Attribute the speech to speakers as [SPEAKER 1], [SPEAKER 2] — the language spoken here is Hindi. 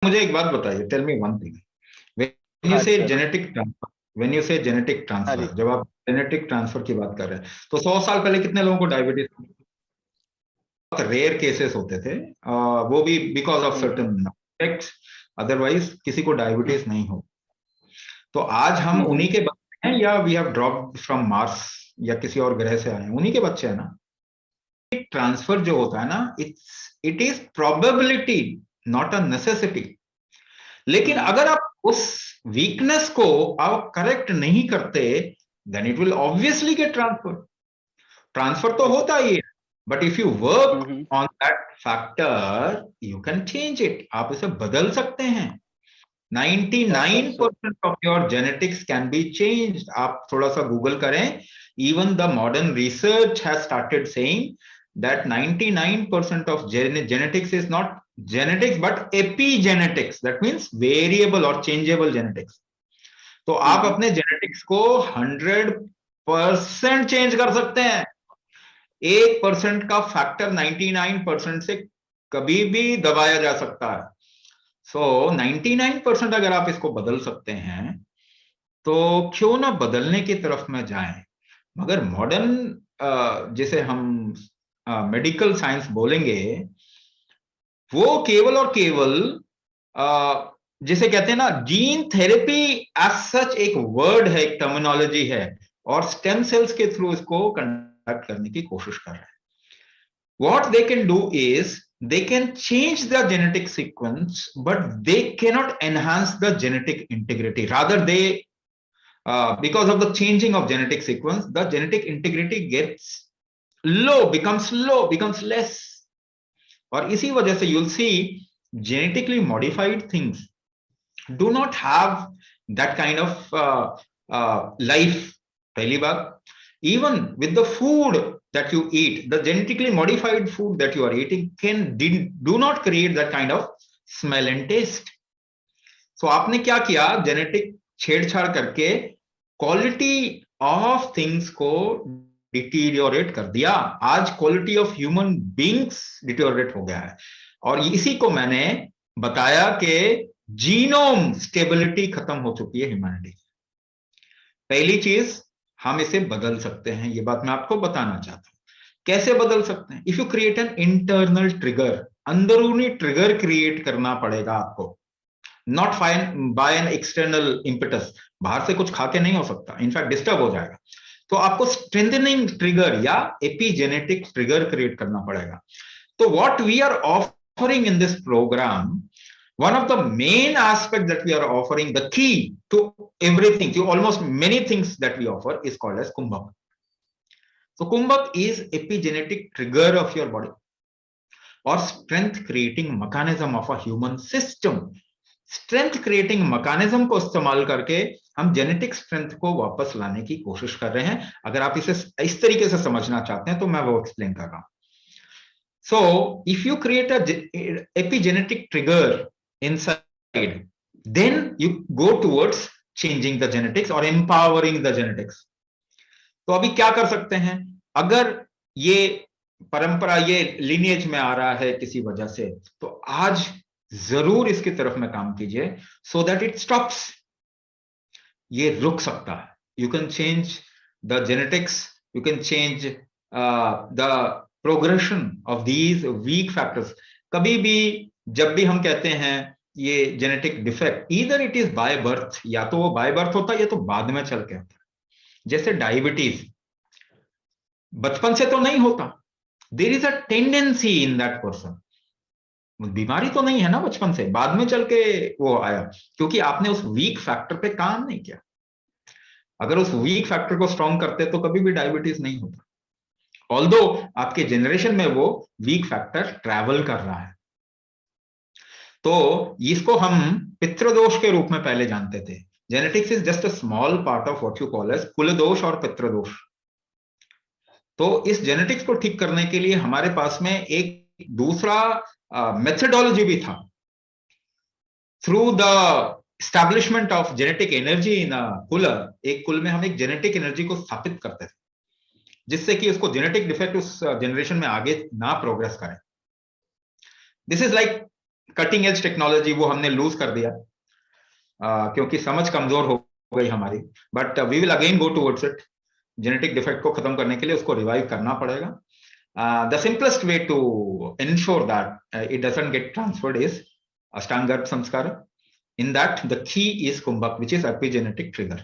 [SPEAKER 1] मुझे एक बात बताइए, tell me one thing, when you
[SPEAKER 2] हाँ
[SPEAKER 1] say
[SPEAKER 2] sir.
[SPEAKER 1] Genetic transfer, when you say genetic
[SPEAKER 2] हाँ जी।
[SPEAKER 1] ट्रांसफर, जब आप जेनेटिक ट्रांसफर की बात कर रहे हैं, तो 100 साल पहले कितने लोगों को डायबिटीज, रेयर केसेस होते थे, वो भी because of
[SPEAKER 2] hmm.
[SPEAKER 1] Certain effects, otherwise किसी को
[SPEAKER 2] हम्म।
[SPEAKER 1] डायबिटीज नहीं हो। तो आज हम
[SPEAKER 2] हम्म।
[SPEAKER 1] उन्हीं के बच्चे हैं, या we have dropped from Mars, या किसी और ग्रह से आए हैं, उन्हीं के बच्चे हैं ना। ट्रांसफर जो होता है ना, it is probability, not a necessity. लेकिन
[SPEAKER 2] हम्म।
[SPEAKER 1] अगर आप उस वीकनेस को आप करेक्ट नहीं करते, then it will obviously get transfer. Transfer तो
[SPEAKER 2] अच्छा।
[SPEAKER 1] होता ही है, but if you work
[SPEAKER 2] hmm.
[SPEAKER 1] On that factor, you can change it, आप इसे बदल सकते हैं।
[SPEAKER 2] अच्छा sir.
[SPEAKER 1] 99% of your genetics can be changed. आप थोड़ा सा गूगल करें, even the modern research has started saying that 99% of genetics is not genetics but epigenetics, that means variable or changeable genetics. तो आप
[SPEAKER 2] हम्म।
[SPEAKER 1] अपने जेनेटिक्स को 100% चेंज कर सकते हैं। 1% का फैक्टर 99% से कभी भी दबाया जा सकता है। सो 99% अगर आप इसको बदल सकते हैं, तो क्यों ना बदलने की तरफ में जाएं। मगर मॉडर्न जिसे हम मेडिकल साइंस बोलेंगे, वो केवल और केवल जिसे कहते हैं ना, जीन थेरेपी एज सच एक वर्ड है, एक टर्मिनोलॉजी है, और स्टेम सेल्स के थ्रू इसको कंडक्ट करने की कोशिश कर रहे हैं। What they can do is they can change the genetic sequence, but they cannot enhance the genetic integrity. Rather, because of the changing of genetic sequence, the genetic integrity gets low, becomes less. और इसी वजह से you'll see genetically modified things do not have that kind of life. पहली बात, even with the food that you eat, the genetically modified food that you are eating do not create that kind of smell and taste. So आपने क्या किया, जेनेटिक छेड़छाड़ करके क्वालिटी ऑफ थिंग्स को डिटीरियोरेट कर दिया। आज quality of human beings deteriorate हो गया है, और इसी को मैंने बताया कि जीनोम स्टेबिलिटी खत्म हो चुकी है ह्यूमैनिटी। पहली चीज, हम इसे बदल सकते हैं, ये बात मैं आपको बताना चाहता हूं। कैसे बदल सकते हैं? If you create an internal trigger, अंदरूनी ट्रिगर क्रिएट करना पड़ेगा आपको, not fine by an external impetus. बाहर से कुछ खा के नहीं हो सकता, इनफैक्ट डिस्टर्ब हो जाएगा। तो आपको स्ट्रेंथनिंग ट्रिगर या एपीजेनेटिक ट्रिगर क्रिएट करना पड़ेगा। तो what we are offering in this program, one of the main aspects that we are offering, the key to everything, to almost many things that we offer, is called as kumbhak. So kumbhak is epigenetic trigger of your body or strength creating mechanism of a human system. Strength creating mechanism को इस्तेमाल करके हम जेनेटिक स्ट्रेंथ को वापस लाने की कोशिश कर रहे हैं। अगर आप इसे इस तरीके से समझना चाहते हैं तो मैं वो एक्सप्लेन कर रहा हूं। So if you create a epigenetic trigger inside, then you go towards changing the genetics or empowering the genetics. तो अभी क्या कर सकते हैं? अगर ये परंपरा, ये लिनिएज में आ रहा है किसी वजह से, तो आज जरूर इसकी तरफ में काम कीजिए, सो दैट इट स्टॉप्स। ये रुक सकता है। You can change the genetics, you can change the progression of these weak factors. कभी भी जब भी हम कहते हैं ये genetic defect, either it is by birth, या तो वो बाय बर्थ होता है या तो बाद में चल के होता है। जैसे डायबिटीज बचपन से तो नहीं होता, there is a tendency in that person. बीमारी तो नहीं है ना बचपन से, बाद में चल के वो आया, क्योंकि आपने उस वीक फैक्टर पे काम नहीं किया। अगर उस वीक फैक्टर को स्ट्रॉन्ग करते तो कभी भी डायबिटीज नहीं होता, ऑल्दो आपके जनरेशन में वो वीक फैक्टर ट्रैवल कर रहा है। तो इसको हम पितृदोष के रूप में पहले जानते थे। Genetics is just a small part of what you call as कुल दोष और पितृदोष। तो इस जेनेटिक्स को ठीक करने के लिए हमारे पास में एक दूसरा मेथडोलॉजी भी था। Through the establishment of genetic energy in कुल, एक कुल में हम एक जेनेटिक एनर्जी को स्थापित करते थे, जिससे कि उसको जेनेटिक डिफेक्ट उस जनरेशन में आगे ना प्रोग्रेस करे। This is like cutting edge technology वो हमने लूज कर दिया, क्योंकि समझ कमजोर हो गई हमारी, but we will again go towards it. Genetic defect को खत्म करने के लिए उसको रिवाइव करना पड़ेगा। The simplest way to ensure that it doesn't get transferred is अष्टांग गर्भ संस्कार। In that, the key is kumbhak, which is epigenetic trigger.